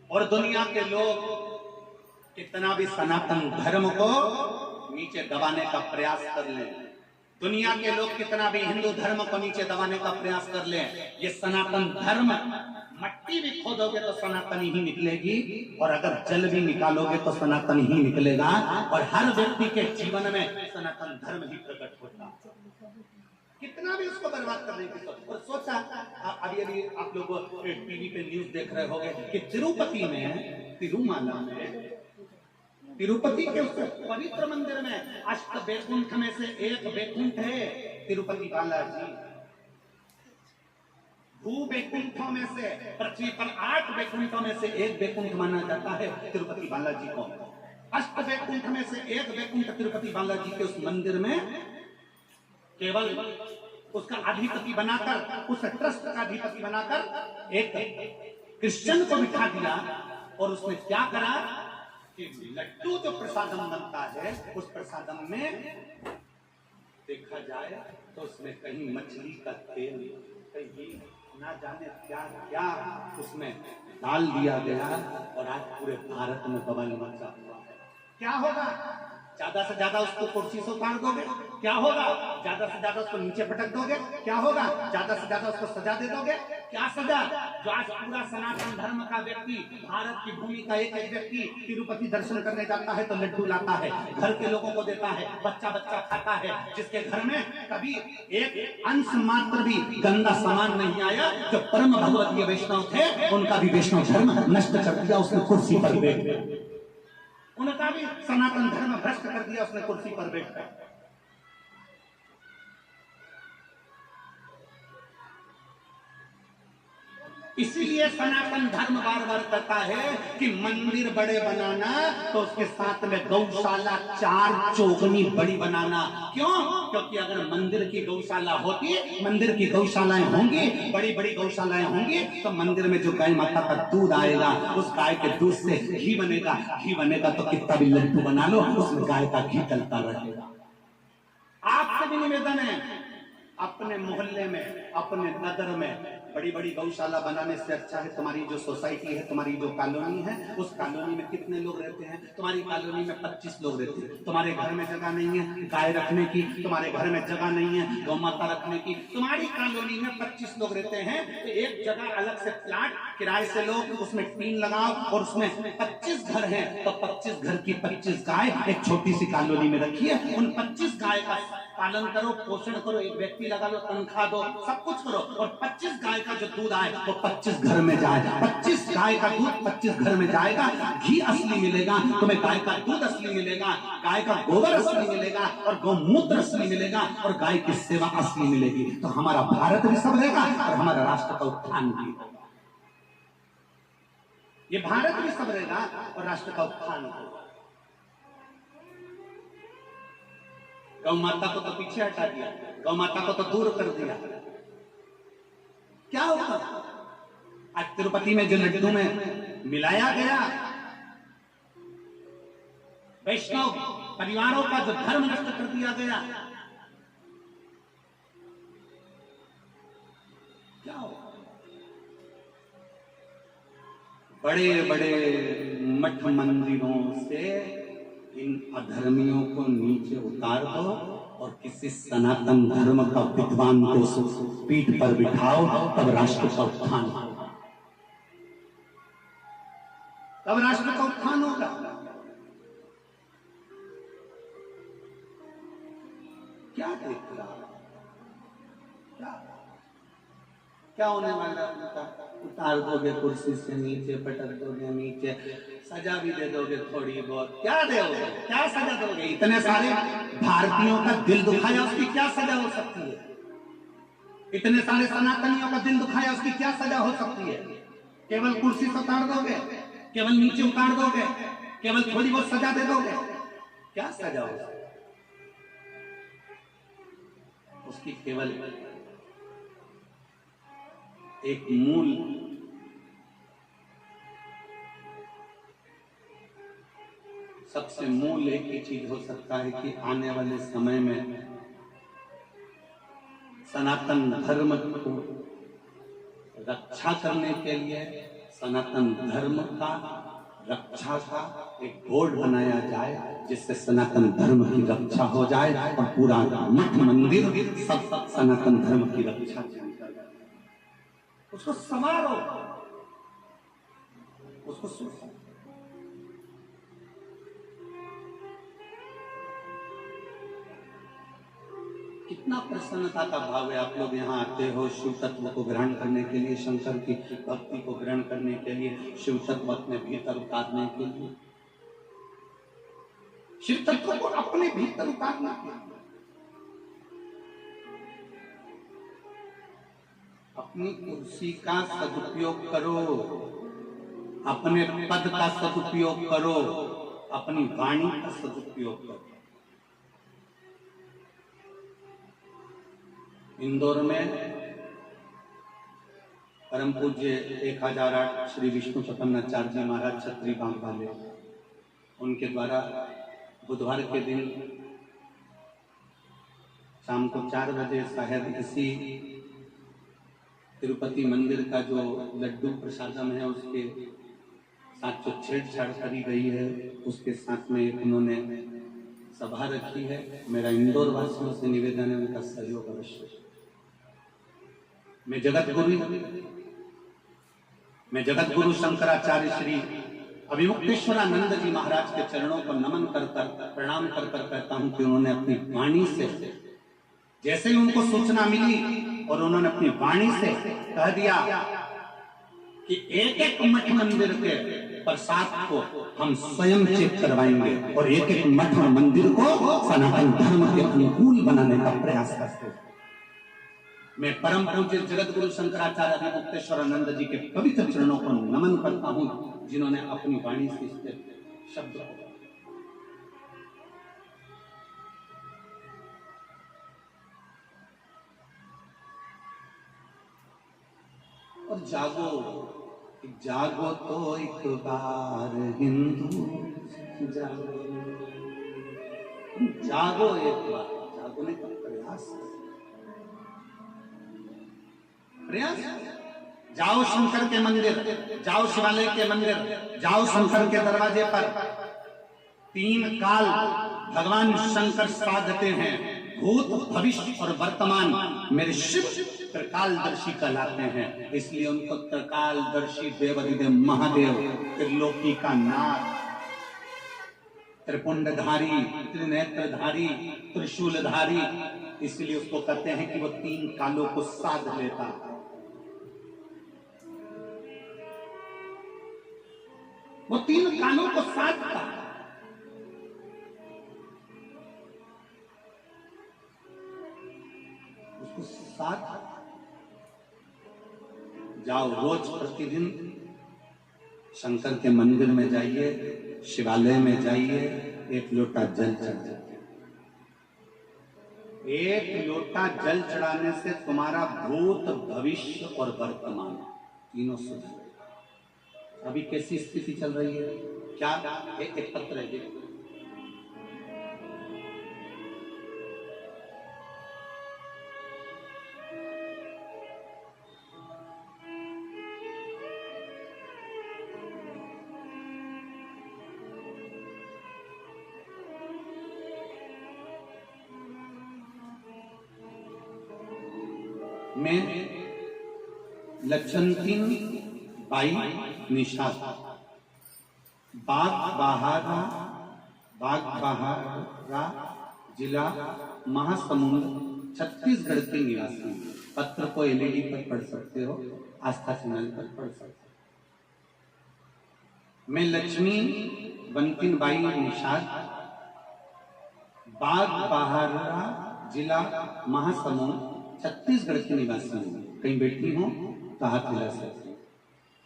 और दुनिया के लोग कितना भी सनातन धर्म को नीचे दबाने का प्रयास कर लें, दुनिया के लोग कितना भी हिंदू धर्म को नीचे दबाने का प्रयास कर लें, ये सनातन धर्म मट्टी भी खोदोगे तो सनातन ही निकलेगी, और अगर जल भी निकालोगे तो सनातन ही निकलेगा, और हर व्यक्ति के जीवन में सनातन धर्म ही प्रकट होता। कितना भी उसको बर्बाद करने की सोच। और सोचा अभी अभी आप लोग टीवी पे न्यूज देख रहे होंगे कि तिरुपति में, तिरुमाला में, तिरुपति के उस पवित्र मंदिर में अष्ट वैकुंठ में से एक वैकुंठ है तिरुपति बालाजी। भू वैकुंठों में से, पृथ्वी पर 8 वैकुंठों में से एक वैकुंठ माना जाता है तिरुपति बालाजी को। अष्ट वैकुंठ में से एक वैकुंठ तिरुपति बालाजी के उस मंदिर में केवल उसका अधिपति बनाकर, उस ट्रस्ट का अधिपति बनाकर एक क्रिश्चियन को बिठा दिया, और उसने क्या करा कि लड्डू जो प्रसादम बनता है उस प्रसादम में देखा जाए तो उसमें कहीं मछली का तेल, कहीं ना जाने क्या क्या उसमें डाल दिया गया, और आज पूरे भारत में बवाल मचा हुआ है। क्या होगा? ज्यादा से ज्यादा उसको कुर्सी से उतार दोगे, क्या होगा? ज्यादा से ज्यादा उसको नीचे पटक दोगे, क्या होगा? ज्यादा से ज्यादा उसको सजा दे दोगे, क्या सजा? जो आज पूरा सनातन धर्म का व्यक्ति, भारत की भूमि का एक एक व्यक्ति तिरुपति दर्शन करने जाता है तो लड्डू लाता है, घर के लोगों को देता है, बच्चा बच्चा खाता है, जिसके घर में कभी एक अंश मात्र भी गंदा सामान नहीं आया, जो परम भगवतीय वैष्णव थे उनका भी वैष्णव धर्म नष्ट कर दिया उसने कुर्सी पर बैठ, उनका भी सनातन धर्म भ्रष्ट कर दिया उसने कुर्सी पर बैठकर। इसीलिए सनातन धर्म बार बार कहता है कि मंदिर बड़े बनाना तो उसके साथ में गौशाला 4 चौगनी बड़ी बनाना। क्यों? क्योंकि अगर मंदिर की गौशाला होती, मंदिर की गौशालाएं होंगी, बड़ी बड़ी गौशालाएं होंगी, तो मंदिर में जो गाय माता का दूध आएगा उस गाय के दूध से घी बनेगा, घी बनेगा तो कितना भी लड्डू बना लो उसमें गाय का घी चलता रहेगा। आपसे भी निवेदन है, अपने मोहल्ले में, अपने नगर में बड़ी बड़ी गौशाला बनाने से अच्छा है तुम्हारी जो सोसाइटी है, तुम्हारी जो कॉलोनी है, उस कॉलोनी में कितने लोग रहते हैं? तुम्हारी कॉलोनी में 25 लोग रहते हैं, तुम्हारे घर में जगह नहीं है गाय रखने की, तुम्हारे घर में जगह नहीं है गौ माता रखने की, तुम्हारी कॉलोनी में 25 लोग रहते हैं, तो एक जगह अलग से प्लाट किराए से लो, उसमें टीन लगाओ, और उसमें 25 घर हैं तो 25 घर की 25 गाय एक छोटी सी कॉलोनी में रखिए, उन 25 गाय का पालन करो, पोषण करो, एक व्यक्ति लगा लो, तनख्वाह दो, सब कुछ करो, और 25 गाय का जो दूध आए वो 25 घर में जाए, 25 गाय का दूध 25 घर में जाएगा, घी असली मिलेगा तुम्हें, गाय का दूध असली मिलेगा, गाय का गोबर असली मिलेगा, और गौमूत्र असली मिलेगा, और गाय की सेवा असली मिलेगी, तो हमारा भारत भी संभलेगा और हमारा राष्ट्र का उत्थान भी होगा। ये भारत भी संभलेगा और राष्ट्र का उत्थान होगा। गौ माता को तो पीछे हटा दिया, गौ माता को तो दूर कर दिया, क्या होगा? आज तिरुपति में जो लड्डू में मिलाया गया, वैष्णव परिवारों का जो धर्म नष्ट कर दिया गया, क्या होगा? बड़े बड़े मठ मंदिरों से इन अधर्मियों को नीचे उतार दो, और किसी सनातन धर्म का विद्वान को पीठ पर बिठाओ, तब राष्ट्र का उत्थान होगा, तब राष्ट्र का उत्थान होगा। क्या देख रहा, क्या होने वाला? उतार दोगे कुर्सी से नीचे, पटक दोगे नीचे, सजा भी दे दोगे थोड़ी बहुत, क्या दोगे? क्या सजा दोगे? इतने सारे भारतीयों का दिल दुखाया, उसकी क्या सजा हो सकती है? इतने सारे सनातनियों का दिल दुखाया, उसकी क्या सजा हो सकती है? केवल कुर्सी से उतार दोगे, केवल नीचे उतार दोगे, केवल थोड़ी बहुत सजा दे दोगे, क्या सजा हो सकती है? उसकी केवल एक मूल सबसे मूल एक ही चीज हो सकता है कि आने वाले समय में सनातन धर्म को रक्षा करने के लिए, सनातन धर्म का रक्षा का एक बोर्ड बनाया जाए जिससे सनातन धर्म की रक्षा हो जाए और पूरा मठ मंदिर सब सनातन धर्म की रक्षा कर जाए। उसको संवारो, उसको सुधारो। कितना प्रसन्नता का भाव है। आप लोग यहाँ आते हो शिव तत्व को ग्रहण करने के लिए, शंकर की भक्ति को ग्रहण करने के लिए, शिव तत्व अपने भीतर उतारने के लिए, शिव तत्व को अपने भीतर उतारने के लिए। अपनी कुर्सी का सदुपयोग करो, अपने पद का सदुपयोग करो, अपनी वाणी का सदुपयोग करो। इंदौर में परम पूज्य 1008 श्री विष्णु प्रपन्नाचार्य जी महाराज छत्री बांध वाले, उनके द्वारा बुधवार के दिन शाम को 4 बजे शायद इसी तिरुपति मंदिर का जो लड्डू प्रसादम है उसके साथ जो छेड़छाड़ करी गई है उसके साथ में उन्होंने सभा रखी है। मेरा इंदौर वासियों से निवेदन है उनका सहयोग अवश्य। मैं जगत गुरु शंकराचार्य श्री अभिमुक्तेश्वरानंद जी महाराज के चरणों को नमन कर प्रणाम कर कहता हूं कि उन्होंने अपनी वाणी से, जैसे ही उनको सूचना मिली और उन्होंने अपनी वाणी से कह दिया कि एक एक मठ मंदिर के प्रसाद को हम स्वयं चेक करवाएंगे और एक एक मठ और मंदिर को सनातन धर्म के अनुकूल बनाने का प्रयास करते हैं। मैं परम पूज्य जगत गुरु शंकराचार्य अभिमुक्तेश्वरानंद जी के पवित्र चरणों को नमन करता हूं जिन्होंने अपनी वाणी से इस शब्द और जागो जागो तो एक बार हिंदू जागो, जागो एक बार, जागोने का प्रयास जाओ शंकर के मंदिर, जाओ शिवालय के मंदिर, जाओ शंकर के दरवाजे पर। 3 काल भगवान शंकर साधते हैं, भूत भविष्य और वर्तमान। मेरे शिव त्रिकालदर्शी कहलाते हैं, इसलिए उनको त्रिकालदर्शी देवाधिदेव महादेव, त्रिलोकी का नाथ, त्रिपुंडधारी, त्रिनेत्रधारी, त्रिशूलधारी, इसलिए उसको कहते हैं कि वो 3 कालों को साध लेता है। वो 3 कालों को साधता है। उसको साथ जाओ, रोज प्रतिदिन शंकर के मंदिर में जाइए, शिवालय में जाइए, 1 लोटा जल चढ़ाइए। 1 लोटा जल चढ़ाने से तुम्हारा भूत भविष्य और वर्तमान तीनों सुधर। अभी कैसी स्थिति चल रही है? क्या एक पत्र है, मैं लक्षणतीन बाई निशा बाग बहारा जिला महासमुंद छत्तीसगढ़ के निवासी। पत्र को एलईडी पर पढ़ सकते हो, आस्था चैनल पर पढ़ सकते हो। मैं लक्ष्मी बंकिन बाई निषाद बाग बहारा जिला महासमुंद छत्तीसगढ़ के निवासी हूँ। कहीं बैठी हो तो हाथ हिला सकते,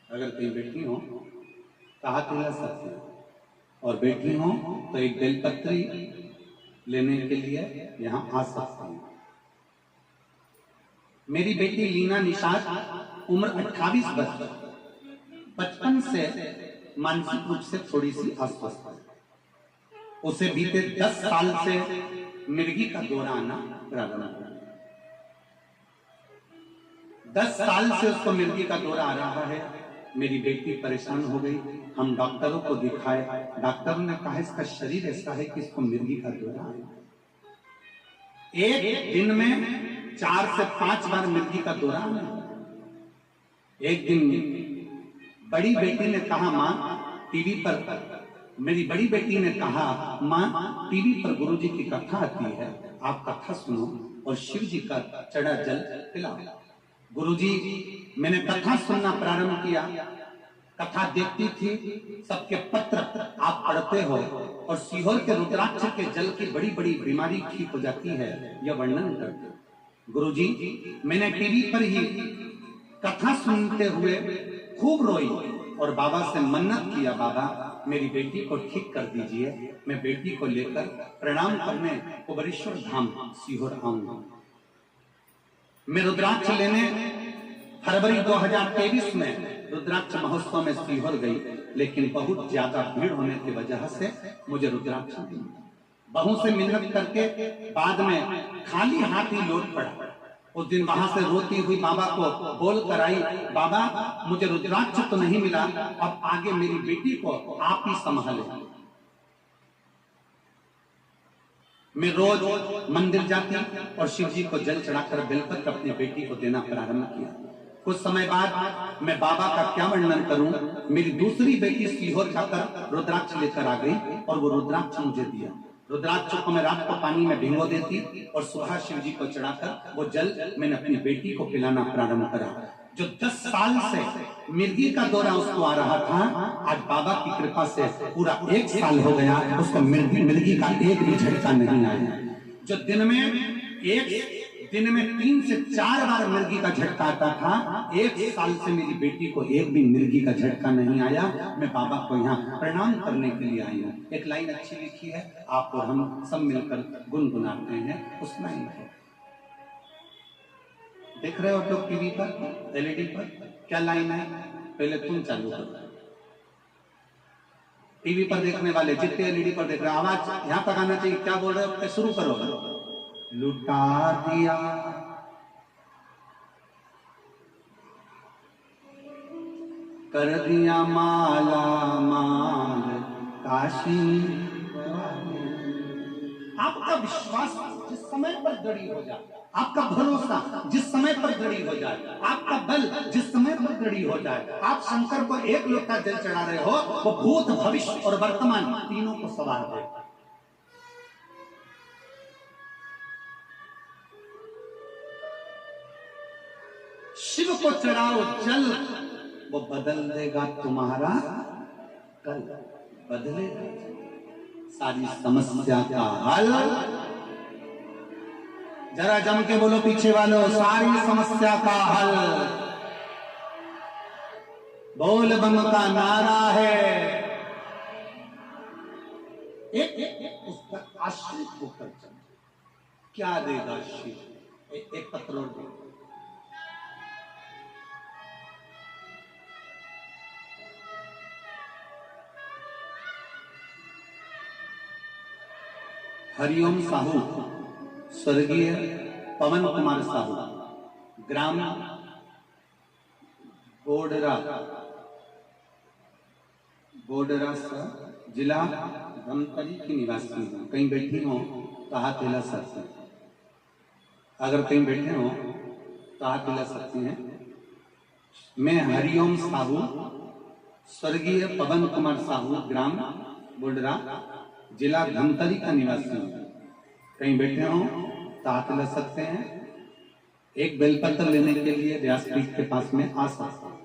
अगर कहीं बैठी हो तो हाथ हिला सकते, और बैठी हो तो एक बेलपत्री लेने के लिए यहाँ आ सकते हैं। मेरी बेटी लीना निषाद, उम्र 28 वर्ष, बचपन से मानसिक रूप से थोड़ी सी अस्वस्थ है। उसे बीते 10 साल से मिर्गी का दौरा आना प्रारंभ हुआ। 10 साल से उसको मिर्गी का दौरा आ रहा है। मेरी बेटी परेशान हो गई, हम डॉक्टरों को दिखाए, डॉक्टर ने कहा इसका शरीर ऐसा है कि इसको मिर्गी का दौरा है। एक दिन में 4 से 5 बार मिर्गी का दौरा है। एक दिन बड़ी बेटी ने कहा मां टीवी पर, मेरी बड़ी बेटी ने कहा मां टीवी पर गुरुजी की कथा आती है, आप कथा सुनो और शिव जी का चढ़ा जल पिलाओ। गुरुजी, मैंने कथा सुनना प्रारंभ किया, कथा देखती थी, सबके पत्र आप पढ़ते हो और सीहोर के रुद्राक्ष के जल की बड़ी बड़ी बीमारी ठीक हो जाती है, यह वर्णन करते। गुरुजी, मैंने टीवी पर ही कथा सुनते हुए खूब रोई और बाबा से मन्नत किया, बाबा मेरी बेटी को ठीक कर दीजिए, मैं बेटी को लेकर प्रणाम करने कुबेरेश्वर धाम सीहोर आऊंगा। मैं रुद्राक्ष लेने फरवरी 2023 में रुद्राक्ष महोत्सव में सीहोर गई, लेकिन बहुत ज्यादा भीड़ होने की वजह से मुझे रुद्राक्ष नहीं मिला। बहू से मिन्नत करके बाद में खाली हाथ ही लौट पड़ा। उस दिन वहां से रोती हुई बाबा को बोल कर आई, बाबा मुझे रुद्राक्ष तो नहीं मिला, अब आगे मेरी बेटी को आप ही संभाले। मैं रोज मंदिर जाती और शिव जी को जल चढ़ाकर बेलपत्र अपनी बेटी को देना प्रारंभ किया। कुछ समय बाद मैं बाबा का क्या वर्णन करूं, मेरी दूसरी बेटी सीहोर जाकर रुद्राक्ष लेकर आ गई और वो रुद्राक्ष मुझे दिया। रुद्राक्ष को मैं रात को पानी में भिगो देती और सुबह शिव जी को चढ़ाकर वो जल मैंने अपनी बेटी को पिलाना प्रारंभ करा। जो 10 साल से मिर्गी का दौरा उसको आ रहा था, आज बाबा की कृपा से पूरा 1 साल हो गया, उसको मिर्गी का एक भी झटका नहीं आया। जो दिन में 3 से 4 बार मिर्गी का झटका आता था, 1 साल से मेरी बेटी को एक भी मिर्गी का झटका नहीं आया। मैं बाबा को यहाँ प्रणाम करने के लिए आई हूँ। एक लाइन अच्छी लिखी है, आप और हम सब मिलकर गुनगुनाते हैं उस लाइन को। देख रहे हो लोग टीवी पर, एलईडी पर क्या लाइन है, पहले तुम चालू करो। टीवी पर देखने वाले जितने एलईडी पर देख रहे, आवाज यहाँ तक आना चाहिए, क्या बोल रहे हो, शुरू करो। लुटा दिया कर दिया माला माल काशी। आपका विश्वास जिस समय पर दृढ़ हो जाए, आपका भरोसा जिस समय पर दृढ़ हो जाए, आपका बल जिस समय पर दृढ़ हो जाए, आप शंकर को 1 लोटा जल चढ़ा रहे हो, वो भूत भविष्य और वर्तमान तीनों को सवार दे। शिव को चढ़ाओ जल, वो बदल देगा तुम्हारा कल, बदलेगा सारी समस्या का हल। जरा जम के बोलो पीछे वालों, सारी समस्या का हल बोल बम का नारा है। एक उस पर आश्रित होकर क्या देगा शिव, एक पत्र और दे। हरिओम साहू, स्वर्गीय पवन कुमार साहू, ग्राम बोडरा जिला धमतरी की निवासी हूँ। कहीं बैठी हो तो हाथ हिला सकते हैं, अगर कहीं बैठे हो तो हाथ हिला सकते हैं। मैं हरिओम साहू, स्वर्गीय पवन कुमार साहू, ग्राम बोडरा जिला धमतरी का निवासी हूँ। कहीं बैठे हो तो हाथ हिला सकते हैं। एक बेलपत्र लेने के लिए व्यासपीठ के पास में आ सकते हैं।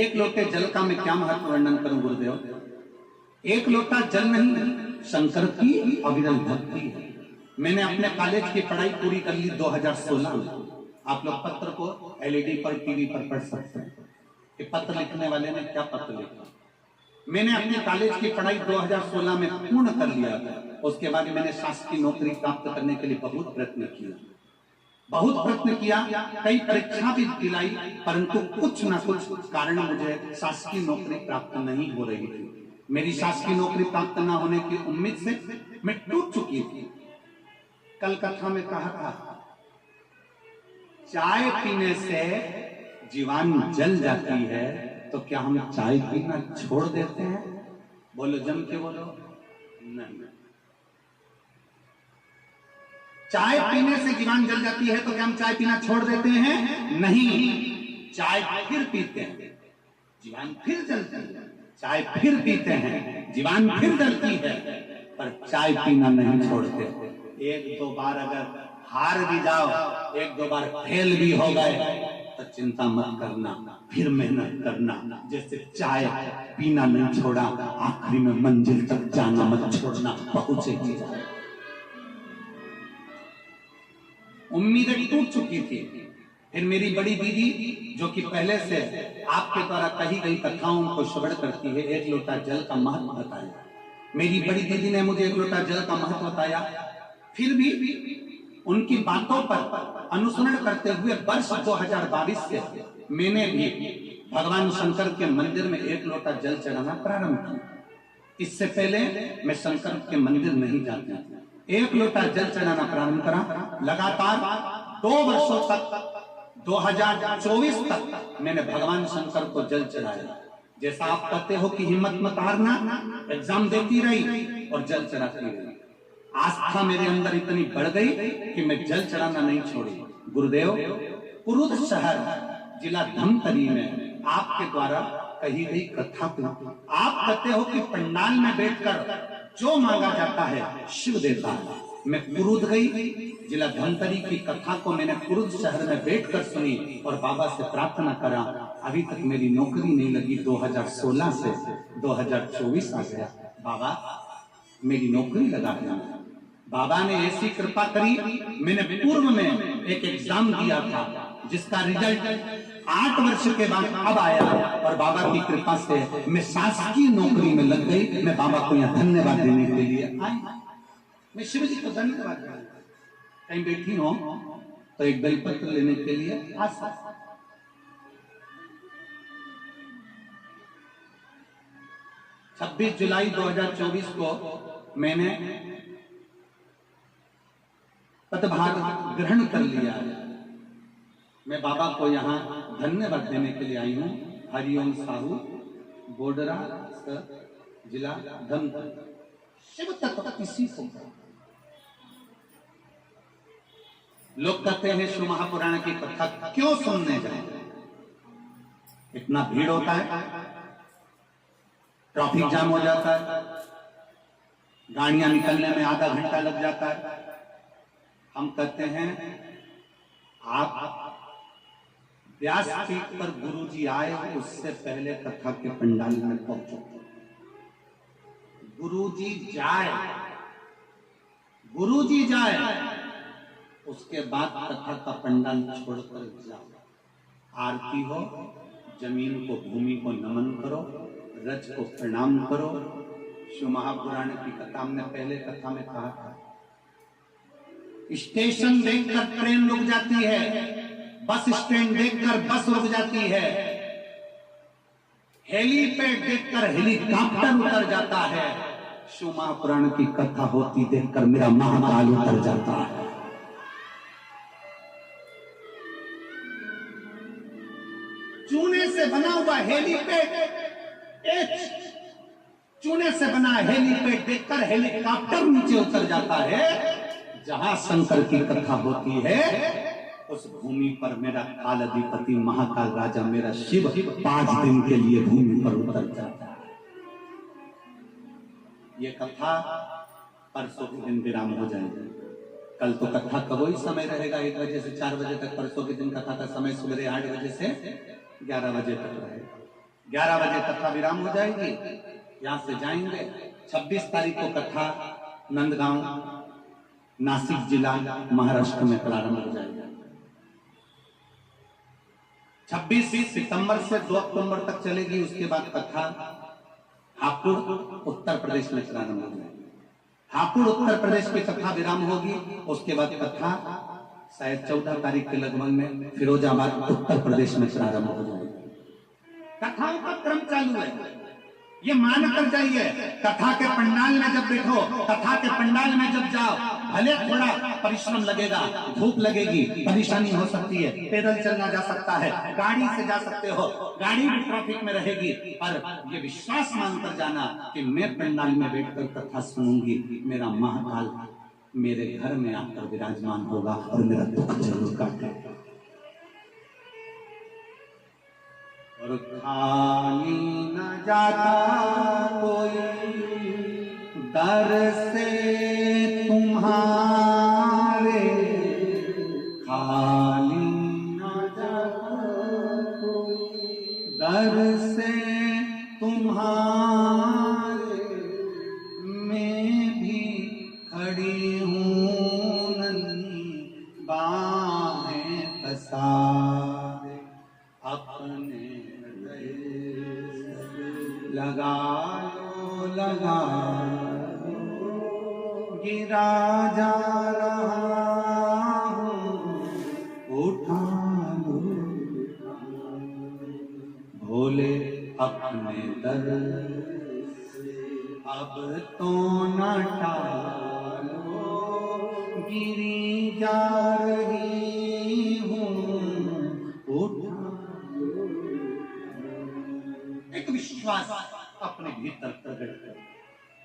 1 लोटे जल का मैं क्या महत्व वर्णन करूं गुरुदेव। 1 लोटा जल नहीं, शंकर की अविरल भक्ति है। मैंने अपने कॉलेज की पढ़ाई पूरी कर ली 2016 में। आप लोग पत्र को एलईडी पर, टीवी पर पढ़ सकते हैं कि पत्र लिखने वाले ने क्या पत्र लिखा। मैंने अपने कॉलेज की पढ़ाई 2016 में पूर्ण कर लिया था। उसके बाद मैंने शासकीय नौकरी प्राप्त करने के लिए बहुत प्रयत्न किया, कई परीक्षा भी दिलाई, परंतु कुछ ना कुछ कारण मुझे शासकीय नौकरी प्राप्त नहीं हो रही थी। मेरी शासकीय नौकरी प्राप्त न होने की उम्मीद से मैं टूट चुकी थी। कल कथा में कहा था, चाय पीने से जीवान जल जाती है तो क्या हम चाय पीना छोड़ देते हैं? बोलो, जम के बोलो। नहीं। चाय पीने से जीवान जल जाती है तो क्या हम चाय पीना छोड़ देते हैं? नहीं, चाय फिर पीते हैं, जीवान फिर जलती है। चाय फिर पीते हैं, जीवान फिर जलती है, पर चाय पीना नहीं छोड़ते। एक दो बार अगर हार भी जाओ, एक दो बार फेल भी हो गए तो चिंता मत करना, फिर मेहनत करना। जैसे चाय पीना नहीं छोड़ा, आखिरी में मंजिल तक जाना मत छोड़ना, पहुंचेगी। उम्मीदें टूट चुकी थी। फिर मेरी बड़ी दीदी, जो कि पहले से आपके द्वारा कही गई कथाओं को श्रवण करती है, एक लोटा जल का महत्व बताया। मेरी बड़ी दीदी ने मुझे एक लोटा जल का महत्व बताया। फिर भी उनकी बातों पर अनुसरण करते हुए वर्ष 2022 से मैंने भी भगवान शंकर के मंदिर में एक लोटा जल चढ़ाना प्रारंभ किया। इससे पहले मैं शंकर के मंदिर नहीं जाता था। एक लोटा जल चढ़ाना प्रारंभ करा। लगातार 2 वर्षों तक, 2024 तक मैंने भगवान शंकर को जल चढ़ाया। जैसा आप कहते हो कि हिम्मत मत हारना, एग्जाम देती रही और जल चढ़ाती रही। आस्था मेरे अंदर इतनी बढ़ गई कि मैं जल चढ़ाना नहीं छोड़ी। गुरुदेव, कुरुद शहर, जिला धमतरी में आपके द्वारा कही गई कथा को आप कहते हो कि पंडाल में बैठकर जो मांगा जाता है शिव देता है। मैं कुरुद गई, जिला धमतरी की कथा को मैंने कुरुद शहर में बैठकर सुनी और बाबा से प्रार्थना करा। अभी तक मेरी नौकरी नहीं लगी। 2016 से 2024 आ गया। बाबा, मेरी नौकरी लगा दिया। बाबा ने ऐसी कृपा करी, मैंने पूर्व में एक एग्जाम दिया था जिसका रिजल्ट 8 वर्ष के बाद अब आया और बाबा की कृपा से मैं शासकीय नौकरी में लग गई। मैं बाबा को यहाँ धन्यवाद देने के लिए आई। मैं शिव जी को धन्यवाद देना। कहीं बैठी हो तो एक बेलपत्र लेने के लिए आ सकता। 26 जुलाई 2024 को मैंने पदभार ग्रहण कर लिया है। मैं बाबा को यहाँ धन्यवाद देने के लिए आई हूँ। हरिओम साहू, बोडरा, जिला धमतरी। शिव तत्व किसी को, लोग कहते हैं शिव महापुराण की कथा क्यों सुनने जाए? इतना भीड़ होता है, ट्रैफिक जाम हो जाता है, गाड़ियां निकलने में आधा घंटा लग जाता है। हम कहते हैं आप व्यासपीठ पर गुरुजी आए उससे पहले कथा के पंडाल में पहुंचो। गुरुजी जाए उसके बाद कथा का पंडाल छोड़कर जाओ। आरती हो, जमीन को, भूमि को नमन करो, रज को प्रणाम करो। शिव महापुराण की कथा हमने पहले कथा में कहा था, स्टेशन देखकर ट्रेन रुक जाती है, बस स्टैंड देखकर बस रुक जाती है, हेलीपैड देखकर हेलीकॉप्टर उतर जाता है। शिव महापुराण की कथा होती देखकर मेरा महाकाल उतर जाता है। चूने से बना हुआ हेलीपैड, चूने से बना हेलीपैड देखकर हेलीकॉप्टर नीचे उतर जाता है। जहां शंकर की कथा होती है उस भूमि पर मेरा काल अधिपति महाकाल राजा मेरा शिव 5 दिन के लिए भूमि पर उतर जाता है। ये कथा परसों के दिन विराम हो जाएगी। कल तो कथा का वही समय रहेगा, 1 बजे से 4 बजे तक। परसों के दिन कथा का समय सुबह 8 बजे से 11 बजे तक रहेगा। 11 बजे कथा विराम हो जाएगी। यहां से जाएंगे। 26 तारीख को कथा नंदगांव, नासिक जिला, महाराष्ट्र में प्रारंभ हो जाएगा। 26 सितंबर से 2 अक्टूबर तक चलेगी। उसके बाद कथा हापुड़ उत्तर प्रदेश में प्रारंभ हो जाएगी। हापुड़ उत्तर प्रदेश की कथा विराम होगी। उसके बाद कथा शायद 14 तारीख के लगभग में फिरोजाबाद उत्तर प्रदेश में प्रारंभ हो जाएगी। कथाओं का क्रम चालू है। ये मान कर जाइए। कथा के पंडाल में जब बैठो, कथा के पंडाल में जब जाओ, भले थोड़ा परिश्रम लगेगा, धूप लगेगी, परेशानी हो सकती है, पैदल चलना जा सकता है, गाड़ी से जा सकते हो, गाड़ी भी ट्रैफिक में रहेगी, पर ये विश्वास मानकर जाना कि मैं पंडाल में बैठकर कथा सुनूंगी, मेरा महाकाल मेरे घर में आकर विराजमान होगा और मेरा दुख जरूर काटेगा। और खाली न जाता कोई दर से तुम्हारे, खाली न जाता कोई दर से तुम्हारे, मैं भी खड़ी हूँ नन्ही बाहें पसारे, अपने लगा लो गिरा जा रहा हूँ, उठा लो भोले अपने दर से, अब तो न टालो, गिरी जा रही हूँ, उठा लो। एक विश्वास अपने भीतर प्रकट कर,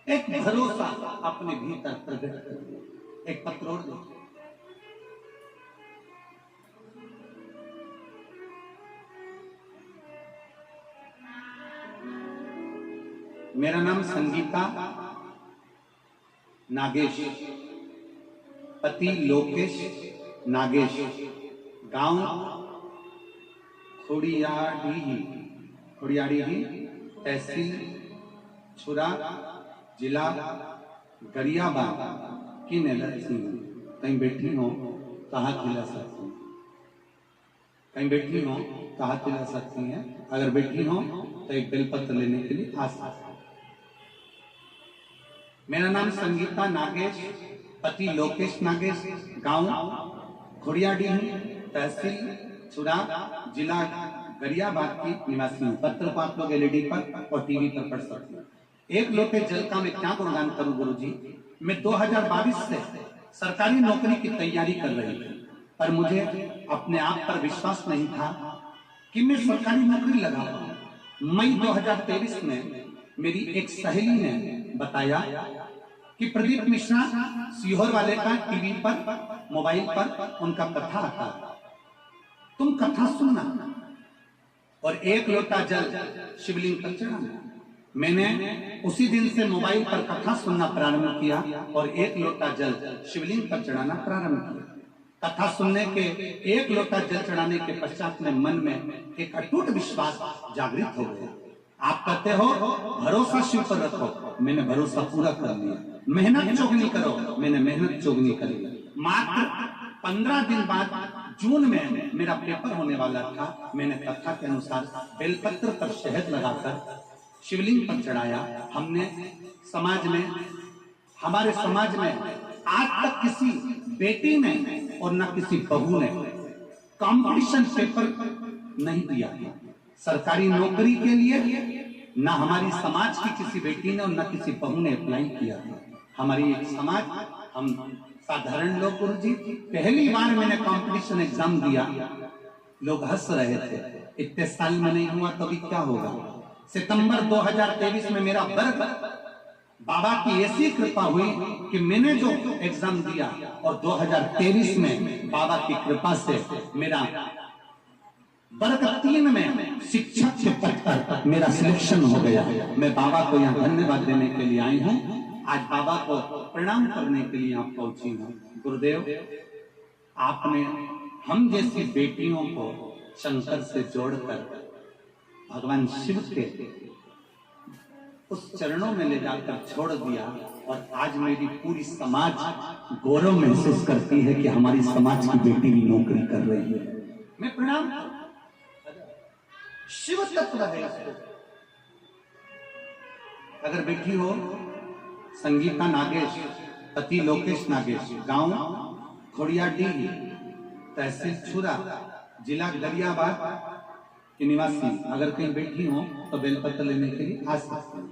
एक भरोसा अपने भीतर प्रकट कर। एक पत्र और दो। मेरा नाम संगीता नागेश, पति लोकेश नागेश, गांव खोड़ियाड़ी, तहसील छुरा, जिला गरियाबाद की नलसी हूँ। कहीं बैठी हो तो हाथ हिला सकती हैं, कहीं बैठी हो तो हाथ हिला सकती हैं, अगर बैठी हो तो एक बेलपत्र लेने के लिए आ सकती हैं। मेरा नाम संगीता नागेश, पति लोकेश नागेश, गांव खोड़ियाड़ी, तहसील छुरा, जिला गरियाबाद की निवासी हूँ। पत्र को आप लोग एलईडी पर और टीवी पर पढ़ सकते हैं। एक लोटे जल का मैं क्या गुणगान करूं गुरुजी। मैं 2022 से सरकारी नौकरी की तैयारी कर रही थी, पर मुझे अपने आप पर विश्वास नहीं था कि मैं सरकारी नौकरी लगा पाऊं। मई 2023 में मेरी एक सहेली ने बताया कि प्रदीप मिश्रा सीहोर वाले का टीवी पर, मोबाइल पर उनका कथा आता है, तुम कथा सुनना और एक लोटा जल शिवलिंग पर चढ़ाना। मैंने उसी दिन से मोबाइल पर कथा सुनना प्रारंभ किया और एक लोटा जल शिवलिंग पर चढ़ाना प्रारंभ किया। कथा सुनने के एक लोटा जल चढ़ाने के पश्चात में मन में एक अटूट विश्वास जागृत हो गया। आप कहते हो भरोसा शिव पर रखो, मैंने भरोसा पूरा कर लिया। मेहनत चोगनी करो, मैंने मेहनत चोगनी कर ली। मात्र 15 दिन बाद जून में मेरा पेपर होने वाला था। मैंने कथा के अनुसार बेलपत्र पर शहद लगाकर शिवलिंग पर चढ़ाया। हमने समाज में, हमारे समाज में आज तक किसी बेटी ने और न किसी बहू ने कंपटीशन पेपर नहीं दिया सरकारी नौकरी के लिए। न हमारी समाज की किसी बेटी ने और न किसी बहू ने अप्लाई किया। हमारी एक समाज, हम साधारण लोग गुरुजी, पहली बार मैंने कंपटीशन एग्जाम दिया, लोग हंस रहे थे। इतने साल में नहीं हुआ तो अभी क्या होगा। सितंबर 2023 में मेरा वर्ग, बाबा की ऐसी कृपा हुई कि मैंने जो एग्जाम दिया और 2023 में बाबा की कृपा से मेरा वर्ग 3 में शिक्षक के पद पर मेरा सिलेक्शन हो गया। मैं बाबा को यहाँ धन्यवाद देने के लिए आई हूँ। आज बाबा को प्रणाम करने के लिए आप पहुंची हूँ। गुरुदेव, आपने हम जैसी बेटियों को शंकर से जोड़कर भगवान शिव के उस चरणों में ले जाकर छोड़ दिया और आज मेरी पूरी समाज गौरव महसूस करती है कि हमारी समाज की बेटी भी नौकरी कर रही है। मैं प्रणाम, शिव तत्व है इसको। अगर बेटी हो संगीता नागेश, पति लोकेश नागेश, गांव खोड़ियाडी, तहसील छुरा, जिला गरियाबाद कि निवासी अगर कहीं बैठी हो तो बेलपत्र लेने के लिए आ सकते हैं।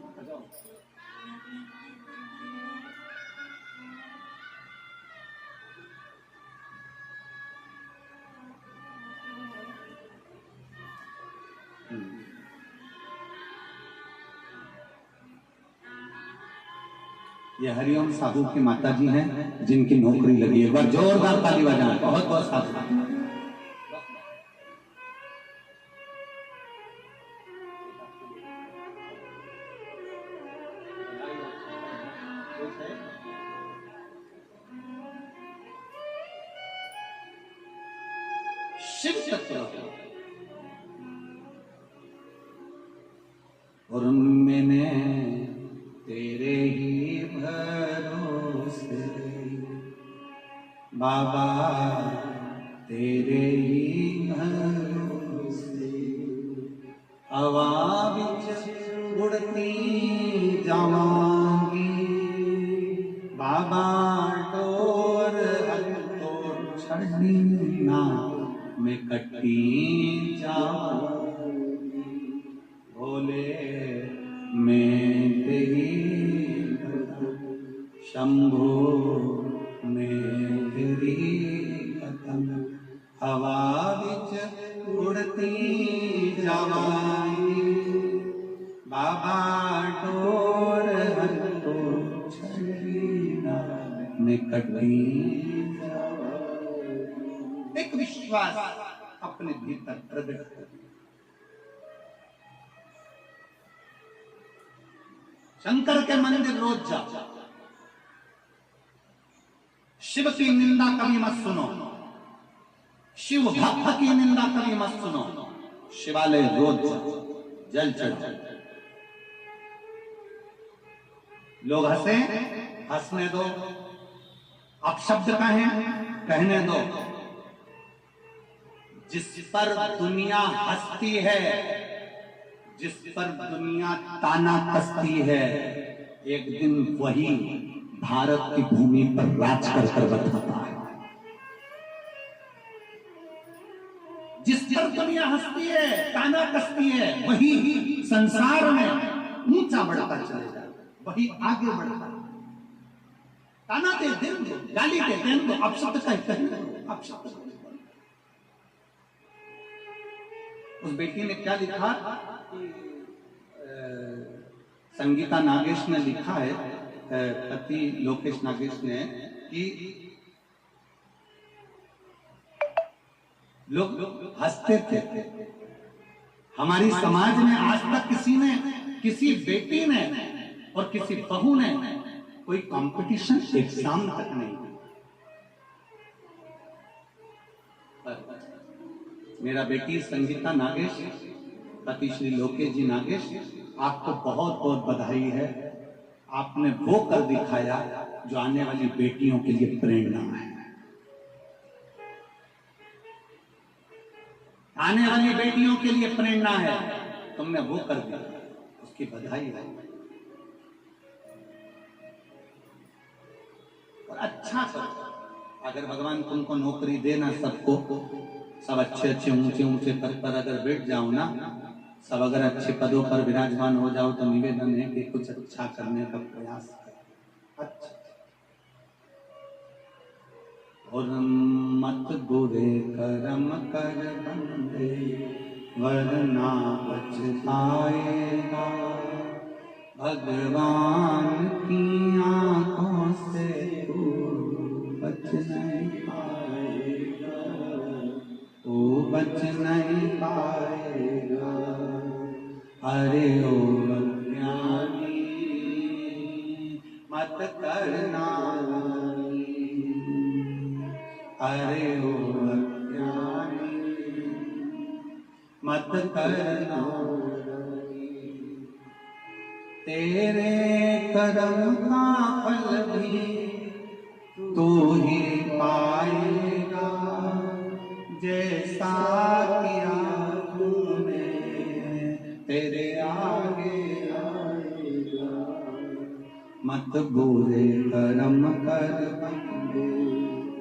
ये हरिओम साहू की माता जी हैं जिनकी नौकरी लगी है। एक बार जोरदार ताली बजाएं। बहुत बहुत साधु। शिव तत्व और मैंने तेरे ही भरोसे बाबा तेरे ही भरोसे हवा विच उड़ती जावांगी बाबा टोर तोर छड़ी ना मैं कटी जाऊंगी भोले मैं तेरी शंभो मैं तेरी कथम हवा विच उड़ती जावांगी बाबा टोर तो छड़ी ना मैं कटी जावांगी। एक विश्वास अपने भीतर प्रकट कर। शंकर के मंदिर रोज जाओ। शिव की निंदा कभी मत सुनो। शिव भक्त की निंदा कभी मत सुनो। शिवालय रोज जाओ, जल चढ़ाओ। लोग हंसे, हंसने दो। अपशब्द कहें, कहने दो। जिस पर दुनिया हंसती है, जिस पर दुनिया ताना कसती है, एक दिन वही भारत की भूमि पर राज कर बताता है। जिस पर दुनिया हंसती है, ताना कसती है, वही संसार में ऊंचा बढ़ता चलेगा, वही आगे बढ़ता। ताना दे दें दो, गाली दे दें दो, अपशब्द कहें, अपशब्द। उस बेटी ने क्या लिखा? संगीता नागेश ने लिखा है, पति लोकेश नागेश ने, कि लोग हंसते थे। हमारी समाज में आज तक किसी बेटी ने और किसी बहू ने कोई कंपटीशन एग्जाम तक नहीं। मेरा बेटी संगीता नागेश, पति श्री लोकेश जी नागेश, आपको बहुत बहुत बधाई है। आपने वो कर दिखाया जो आने वाली बेटियों के लिए प्रेरणा है। आने वाली बेटियों के लिए प्रेरणा है। तुमने वो कर दिया, उसकी बधाई है। और अच्छा करो। अगर भगवान तुमको नौकरी देना, सबको सब अच्छे अच्छे ऊंचे ऊंचे पद पर अगर बैठ जाओ ना, सब अगर अच्छे पदों पर विराजमान हो जाओ, तो निवेदन है कि कुछ अच्छा करने का प्रयास करो। अच्छा, और मत बुरे कर्म कर बंदे वरना पछताएगा। भगवान की आंखों से तू बच नहीं पाएगा, तू बच नहीं पाएगा। अरे ओ अज्ञानी मत करना, अरे ओ अज्ञानी मत करना। तेरे कर्म का फल भी तू ही पाएगा, जैसा किया तूने तेरे आगे आएगा। मत बुरे कर्म कर बंदे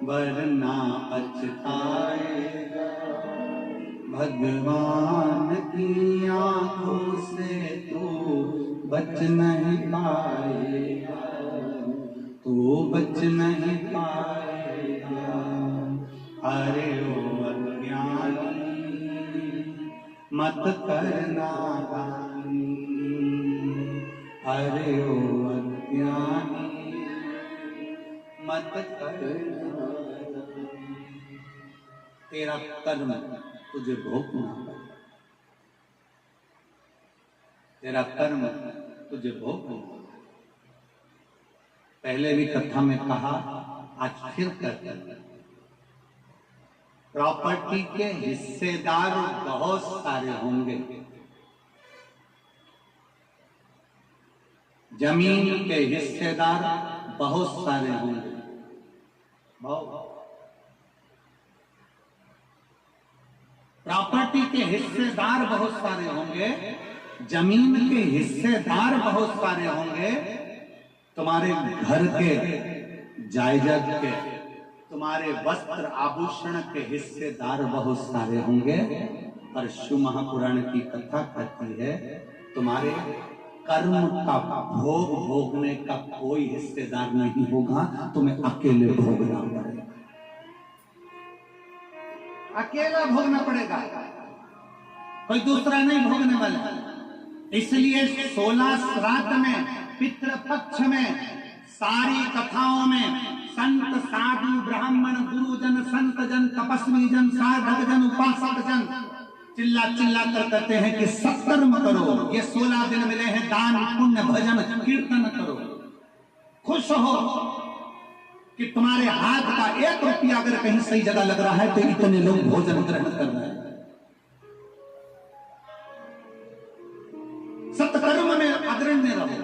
वरना पछताएगा। भगवान की आंखों से तू बच नहीं पाएगा, तू बच नहीं पाएगा। अरे ओ अज्ञानी मत करना दानी, अरे ओ अज्ञानी मत करना दानी। तेरा कर्म तुझे भोगना पड़ेगा, तेरा कर्म तुझे भोगना। पहले भी कथा में कहा, आज फिर कहते हैं, प्रॉपर्टी के हिस्सेदार बहुत सारे होंगे, जमीन के हिस्सेदार बहुत सारे होंगे। प्रॉपर्टी के हिस्सेदार बहुत सारे होंगे, जमीन के हिस्सेदार बहुत सारे होंगे, तुम्हारे घर के जायदाद के, तुम्हारे वस्त्र आभूषण के हिस्सेदार बहुत सारे होंगे। पर शिव महापुराण की कथा कहती है, तुम्हारे कर्म का भोग भोगने का कोई हिस्सेदार नहीं होगा, तुम्हें अकेले भोगना पड़ेगा, अकेला भोगना पड़ेगा, कोई दूसरा नहीं भोगने वाला। इसलिए 16 श्राद्ध में, पितृपक्ष में, सारी कथाओं में संत साधु ब्राह्मण गुरुजन संत जन तपस्वी जन साधक जन उपासक जन चिल्ला चिल्ला कर कहते हैं कि सत्कर्म करो, ये 16 दिन मिले हैं, दान पुण्य भजन कीर्तन करो, खुश हो कि तुम्हारे हाथ का 1 रुपया अगर कहीं सही जगह लग रहा है तो इतने लोग भोजन ग्रहण कर रहे हैं। सत्कर्म में अग्रण्य रहो।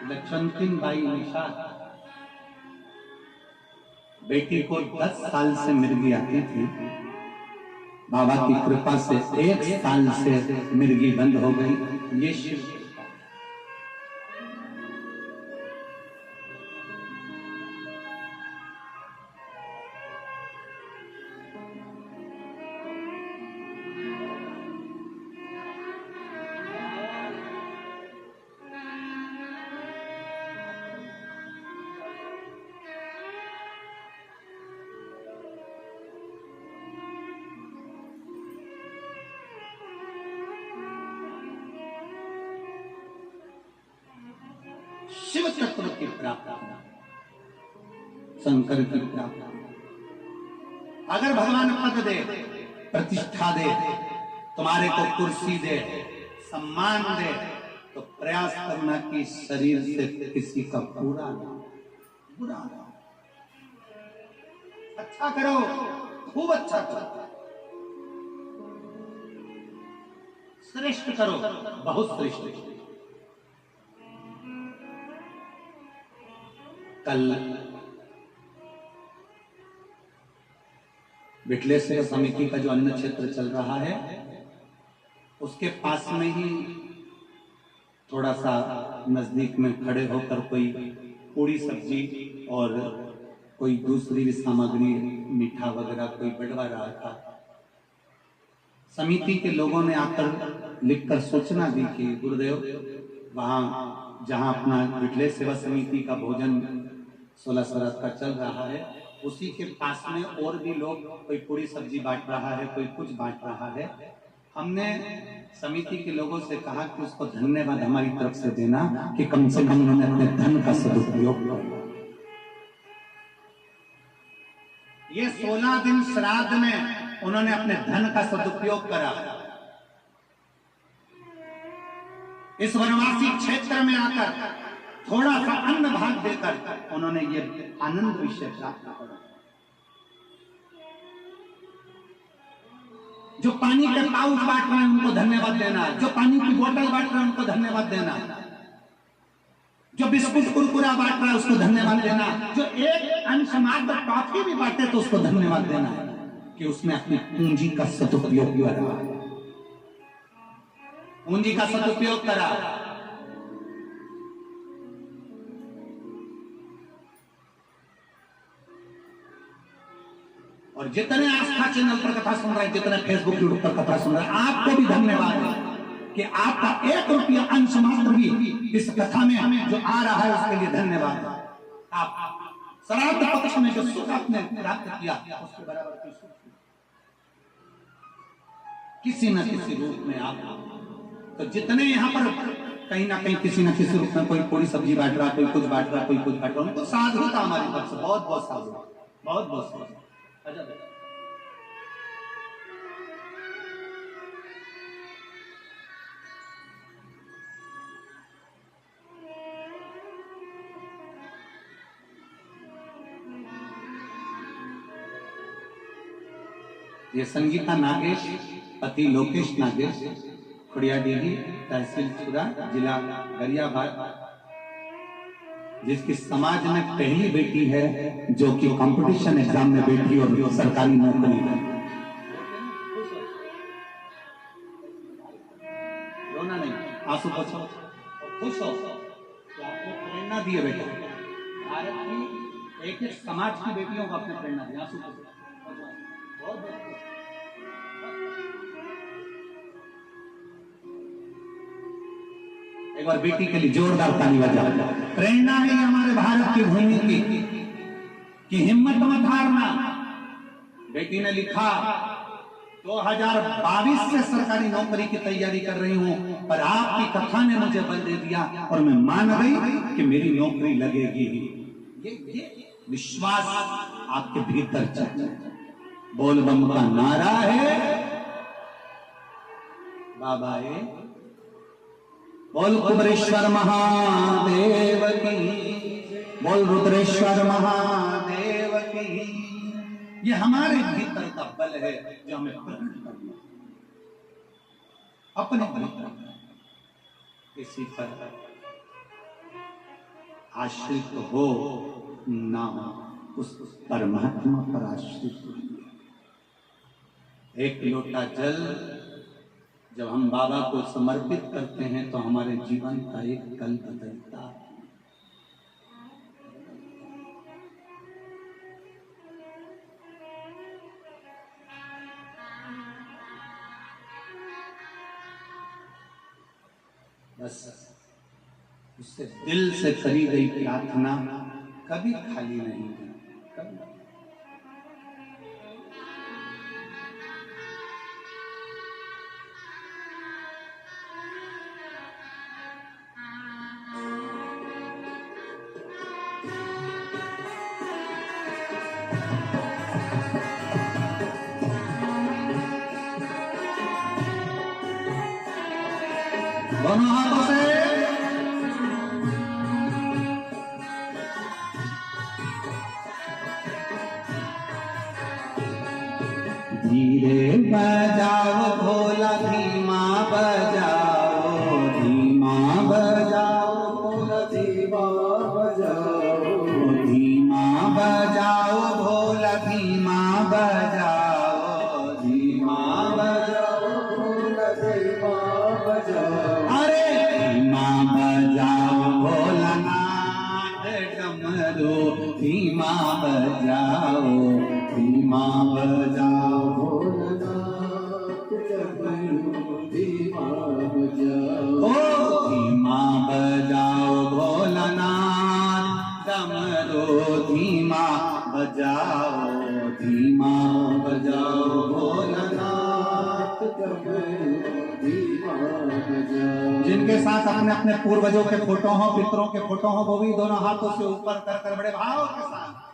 लक्ष्मण बाई निषाद बेटी को 10 साल से मिर्गी आती थी, बाबा की कृपा से 1 साल से मिर्गी बंद हो गई। ये शिव शिव तत्व की प्राप्ति, शंकर की प्राप्ति। अगर भगवान पद दे, प्रतिष्ठा दे, तुम्हारे को कुर्सी दे, सम्मान दे, तो प्रयास करना कि शरीर से किसी का बुरा ना, अच्छा करो, खूब अच्छा करो, श्रेष्ठ करो, बहुत श्रेष्ठ। कल विठलेश्वर समिति का जो अन्न क्षेत्र चल रहा है, उसके पास में ही थोड़ा सा नजदीक में खड़े होकर कोई पूरी सब्जी और कोई दूसरी भी सामग्री, मीठा वगैरह कोई बढ़वा रहा था। समिति के लोगों ने आकर लिखकर सूचना दी कि गुरुदेव, वहां जहां अपना विठलेश्वर सेवा समिति का भोजन 16 श्राद्ध का चल रहा है, उसी के पास में और भी लोग, कोई पूरी सब्जी बांट रहा है, कोई कुछ बांट रहा है। हमने समिति के लोगों से कहा कि उसको धन्यवाद हमारी तरफ से देना कि कम से कम उन्होंने अपने धन का सदुपयोग किया। ये 16 दिन श्राद्ध में उन्होंने अपने धन का सदुपयोग करा। इस वनवासी क्षेत्र में आकर थोड़ा सा अन्न भाग देकर उन्होंने ये आनंद विषय प्राप्त किया। जो पानी के पाउच बांट रहे हैं उनको धन्यवाद देना, जो पानी की बोतल बांट रहे हैं उनको धन्यवाद देना। जो बिस्कुट कुरकुरा बांट रहा है उसको धन्यवाद देना, जो एक अंश मात्र टॉफी भी बांटे तो उसको धन्यवाद देना कि उसने अपनी पूंजी का सदुपयोग करा, पूंजी का सदुपयोग करा। और जितने आस्था चैनल पर कथा सुन रहे हैं, जितने फेसबुक यूट्यूब पर कथा सुन रहे हैं, आपको भी धन्यवाद है कि आपका 1 रुपया अंश मात्र भी इस कथा में जो आ रहा है उसके लिए धन्यवाद। आप श्राद्ध पक्ष में जो सुख आपने प्राप्त किया उसके बराबर की सुख किसी न किसी रूप में आप, तो जितने यहाँ पर कहीं ना कहीं किसी न किसी रूप में कोई पूरी सब्जी बांट रहा, कोई कुछ बांट रहा, कोई कुछ बांट रहा, उनको साधु था हमारी तरफ से, बहुत बहुत साधु, बहुत बहुत साधु। ये संगीता नागेश, पति लोकेश नागेश, खुड़ियाडीही, तहसील छुरा, जिला गरियाबाद, जिसकी समाज में पहली बेटी है जो कि कंपटीशन एग्जाम में बैठी और सरकारी नौकरी है। रोना नहीं, आंसू पोछो, खुश हो तो आपको प्रेरणा दिए बेटा। भारत की एक एक समाज की बेटियों को अपने प्रेरणा दी, आंसू पोछो। एक बार बेटी के लिए जोरदार ताली बजाओ। प्रेरणा है हमारे भारत की भूमि की कि हिम्मत मत हारना। बेटी ने लिखा 2022 से सरकारी नौकरी की तैयारी कर रही हूं, पर आपकी कथा ने मुझे बल दे दिया और मैं मान गई कि मेरी नौकरी लगेगी। ये विश्वास आपके भीतर चाहिए। बोल बम का नारा है बाबा, बोल कुबरेश्वर महादेव की, बोल रुद्रेश्वर महादेव की। ये हमारे भीतर का बल है जो हमें प्रकट करना, अपने भीतर किसी पर आश्रित हो ना हो, उस परमात्मा पर आश्रित हो। एक लोटा जल जब हम बाबा को समर्पित करते हैं तो हमारे जीवन का एक कल बदलता है। बस उससे दिल से करी गई प्रार्थना कभी खाली नहीं है, कभी। दोनों हाथों से धीरे बजाओ भोला, धीमा बजाओ, धीमा बजाओ भोला, धीमा बजाओ, धीमा बजाओ भोला, धीमा बजाओ, धीमा बजाओ भोला, धीमा बजाओ। अरे धीमा बजाओ भोलानाथ डमरू, धीमा बजाओ, धीमा बजाओ भोलानाथ डमरू, धीमा बजाओ। ओ धीमा बजाओ भोलानाथ डमरू, धीमा बजाओ, धीमा बजाओ भोलानाथ डमरू, धीमा बजाओ। जिनके साथ अपने अपने पूर्वजों के फोटो हो, पितरों के फोटो हो, वो भी दोनों हाथों से ऊपर कर कर बड़े भाव के साथ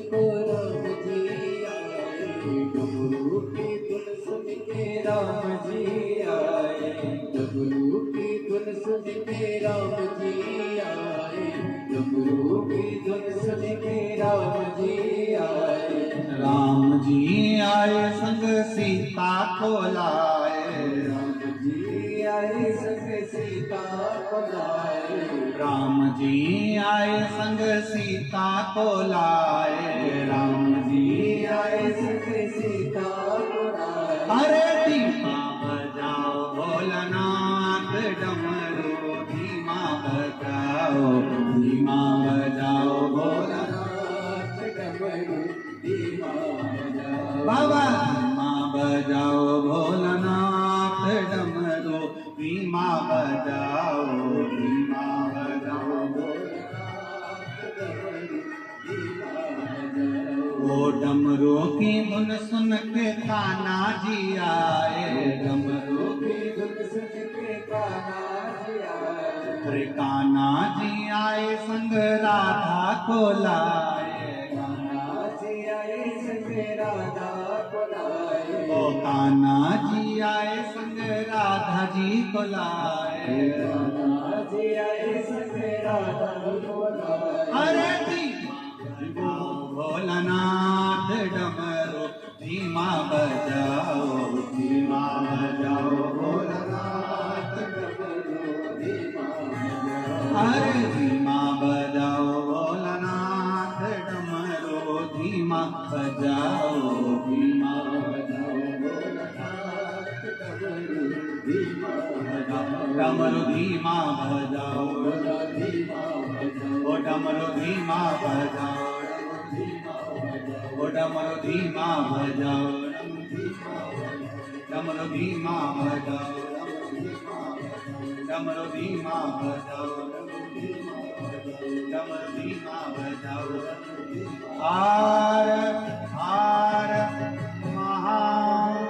को राम जी आए, डमरू की धुन सुन के राम जी आए, डमरू की धुन सुन के राम जी आए, डमरू की धुन सुन के राम जी आए। राम जी आए संग सीता को लाए, राम जी आए संग सीता को लाए, राम जी आए संग सीता को लाए, राम जी आए संग सीता को लाए। अरे धीमा बजाओ भोलानाथ डमरू, धीमा बजाओ, धीमा बजाओ भोलानाथ डमरू धीमा बजाओ, बाबा धीमा बजाओ भोलानाथ डमरू, धीमा बजाओ, धीमा बजाओ भोलानाथ डमरू धीमा बजाओ। वो डमरू की धुन सुन के कान्हा जी आए, डमरू की धुन सुन के कान्हा जी आए, अरे कान्हा जी आए संग राधा को लाए, कान्हा जी आए संग राधा को लाए, ओ कान्हा जी आए संग राधा जी को लाए, कान्हा जी आए संग राधा को लाए। अरे धीमा भोलानाथ डमरू, धीमा बजाओ, धीमा बजाओ भोलानाथ डमरू धीमा बजाओ, अरे धीमा बजाओ भोलानाथ डमरू, धीमा बजाओ, धीमा बजाओ भोलानाथ डमरू धीमा बजाओ, डमरू धीमा बजाओ, धीमा बजाओ, ओ डमरू धीमा बजाओ, ओ डमरू धीमा बजाओ, डमरू धीमा बजाओ, डमरू धीमा बजाओ, डमरू धीमा बजाओ। हार हार महादेव।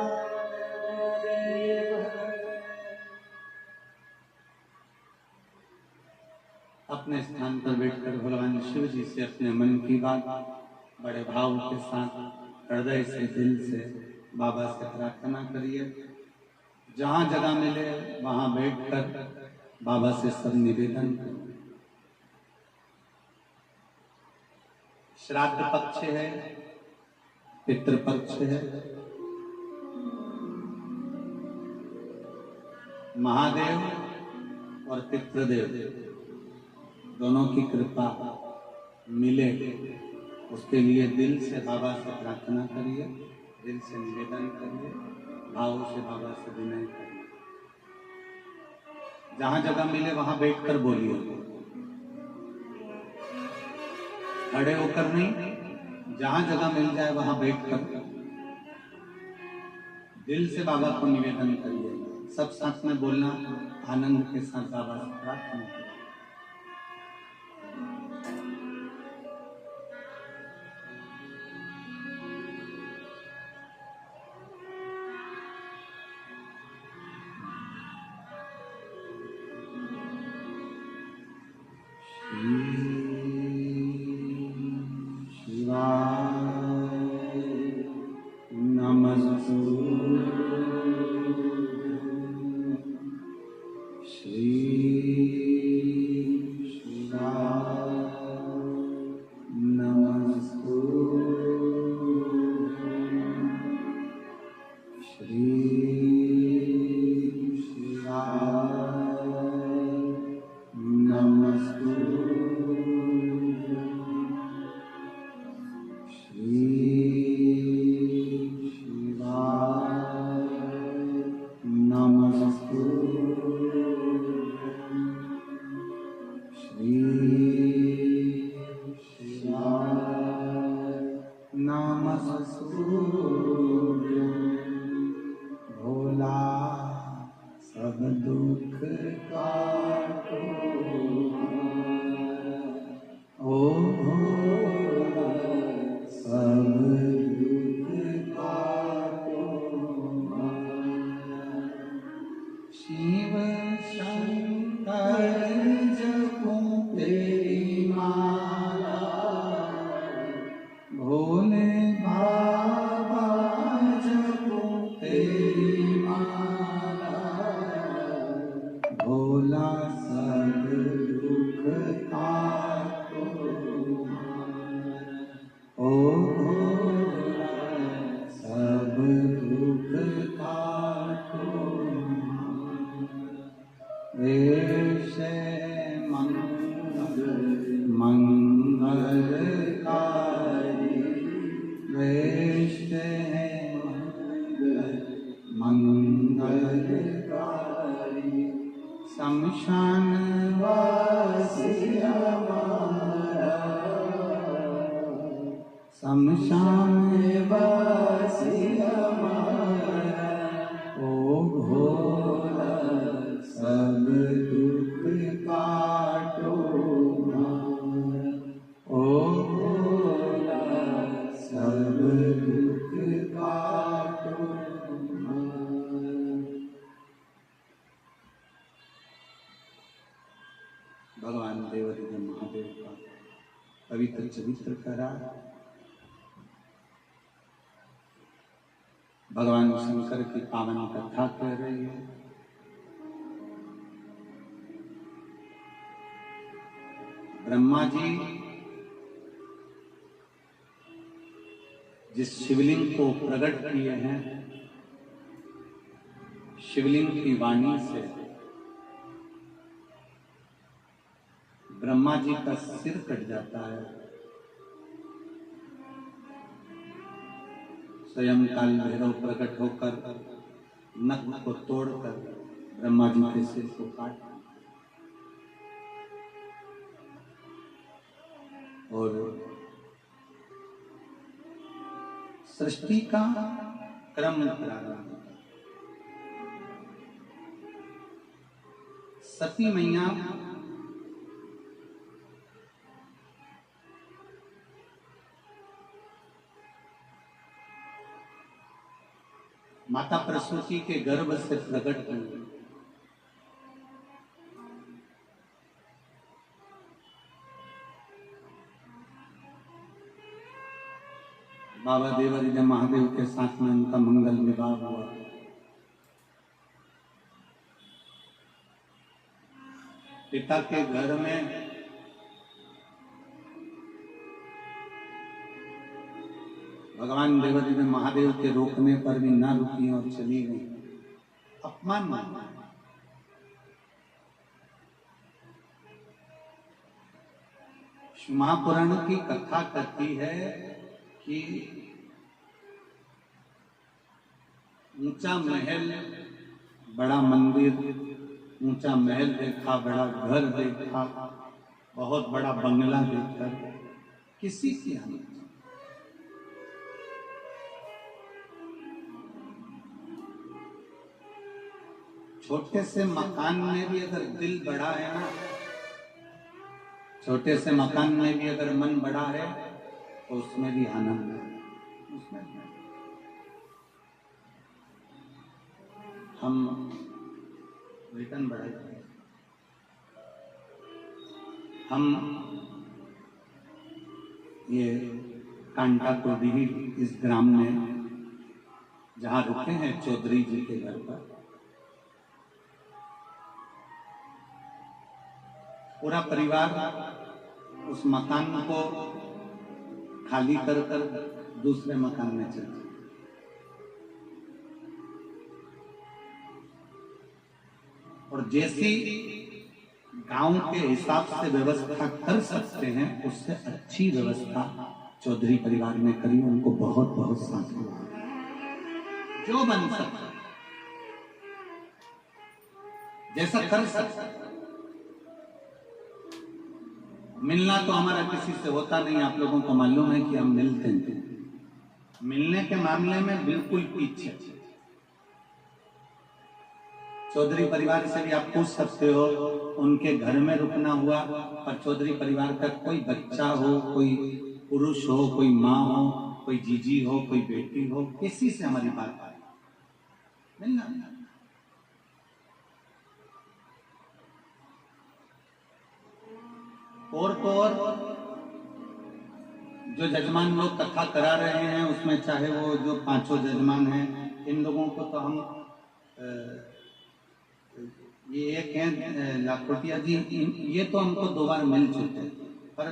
अपने स्थान पर बैठकर भगवान शिव जी से अपने मन की बात बड़े भाव के साथ हृदय से दिल से बाबा से प्रार्थना करिए। जहाँ जगह मिले वहाँ बैठकर बाबा से सब निवेदन करिए। श्राद्ध पक्ष है, पितृपक्ष है, महादेव और पितृदेव दोनों की कृपा मिले, उसके लिए दिल से बाबा से प्रार्थना करिए, दिल से निवेदन करिए, भाव से बाबा से विनय करिए। जहां जगह मिले वहां बैठकर बोलिए, खड़े होकर नहीं, जहां जगह मिल जाए वहां बैठकर दिल से बाबा को निवेदन करिए। सब साथ में बोलना, आनंद के साथ बाबा से प्रार्थना करिए। भोला सब दुख काटो, ओ भोला सब दुख काटो। शिव शंकर जपो तेरी माला, शमशान वासी हमारा शमशान वासी हमारा ओ भोला सब दुख काटो हमारा ओ भोला सब दुख काटो हमारा। भगवान देवदेव महादेव का पवित्र चरित्र करा। भगवान शंकर की पावन कथा कह रही है। ब्रह्मा जी जिस शिवलिंग को प्रकट किए हैं, शिवलिंग की वाणी से ब्रह्मा जी का सिर कट जाता है। स्वयं काल भैरव प्रकट होकर नख को तोड़कर ब्रह्मा जी के सिर को काट और सृष्टि का क्रम प्रारंभ। सती मैया माता प्रसूति के गर्भ से प्रकट हुई। बाबा देवरिद महादेव के साथ में उनका मंगल विवाह हुआ। पिता के घर में भगवान देवरिद महादेव के रोकने पर भी ना रुकी और चली गई। अपमान माना। महापुराण की कथा कहती है कि ऊंचा महल, बड़ा मंदिर, ऊंचा महल देखा, बड़ा घर देखा, बहुत बड़ा बंगला देखकर किसी की हानि। छोटे से मकान में भी अगर दिल बड़ा है ना, छोटे से मकान में भी अगर मन बड़ा है तो उसमें भी आनंद है। उसमें हम रिटर्न बढ़ाए, हम ये कांटा कोडीही इस ग्राम में जहाँ रुके हैं चौधरी जी के घर पर, पूरा परिवार उस मकान को खाली कर कर दूसरे मकान में चले। और जैसी गांव के हिसाब से व्यवस्था कर सकते हैं, उससे अच्छी व्यवस्था चौधरी परिवार ने करी। उनको बहुत बहुत साधुवाद। जो बन सकता, जैसा कर सकता। मिलना तो हमारा किसी से होता नहीं, आप लोगों को मालूम है कि हम मिलते हैं। मिलने के मामले में बिल्कुल पीछे। चौधरी परिवार से भी आप पूछ सकते हो, उनके घर में रुकना हुआ, पर चौधरी परिवार का कोई बच्चा हो, कोई पुरुष हो, कोई माँ हो, कोई जीजी हो, कोई बेटी हो, किसी से हमारी बात आए मिलना। और तो और जो जजमान लोग कथा करा रहे हैं, उसमें चाहे वो जो पांचों जजमान हैं, इन लोगों को तो हम ये एक हैं लाखोटिया जी, ये तो हमको 2 बार मिल चुके हैं। पर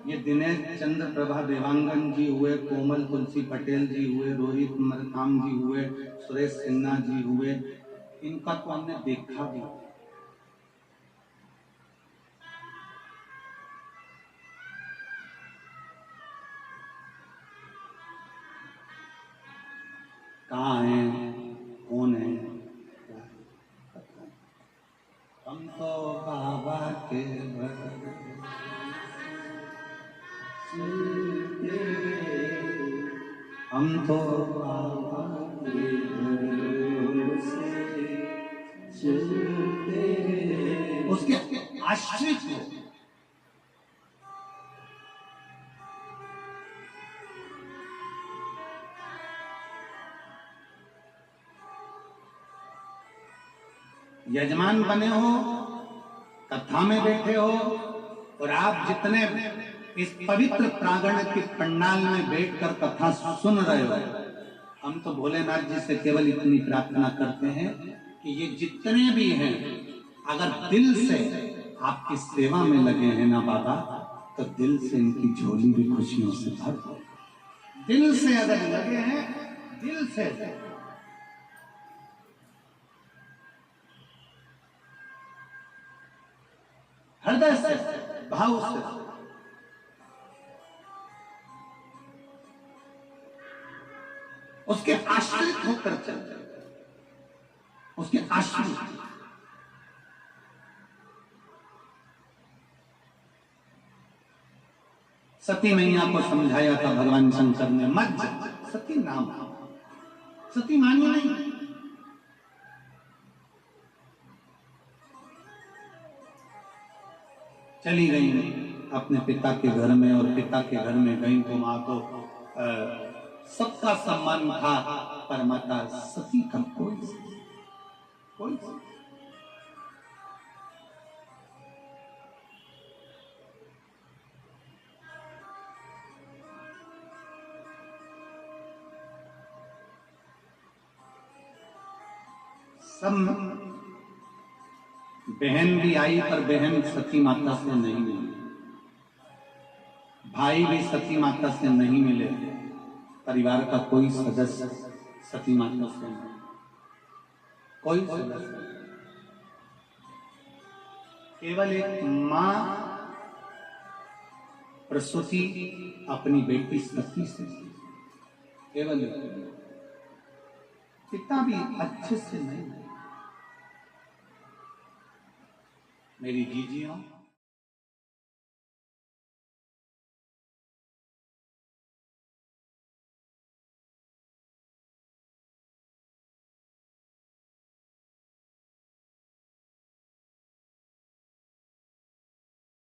ये दिनेश चंद्र प्रभा देवांगन जी हुए, कोमल तुलसी पटेल जी हुए, रोहित मरकाम जी हुए, सुरेश सिन्हा जी हुए, इनका तो हमने देखा भी। कहाँ है, कौन है, हम के भर हम तो बाबा के भरोसे चलते, उसके आश्रित हो। यजमान बने हो, कथा में बैठे हो, और आप जितने इस पवित्र प्रांगण के पंडाल में बैठकर कथा सुन रहे हो, हम तो भोलेनाथ जी से केवल इतनी प्रार्थना करते हैं कि ये जितने भी हैं, अगर दिल से आपकी सेवा में लगे हैं ना बाबा, तो दिल से इनकी झोली भी खुशियों से भर दो। दिल से अगर लगे हैं, दिल से, हृदय से, भाव से, उसके आश्रित होकर चलते, उसके आश्रित। सती मैया को समझाया था भगवान शंकर ने, मत सती नाम, सती मानी नहीं। चली गई अपने पिता के घर में, और पिता के घर में गई तो माँ को सबका सम्मान था, पर माता सती का कोई सब बहन भी आई, पर बहन सती माता से नहीं मिली, भाई भी सती माता से नहीं मिले, परिवार का कोई सदस्य सती माता से नहीं, कोई सदस्य, केवल एक मां प्रसूति अपनी बेटी सती से, केवल पिता भी अच्छे से नहीं। मेरी जीजियों,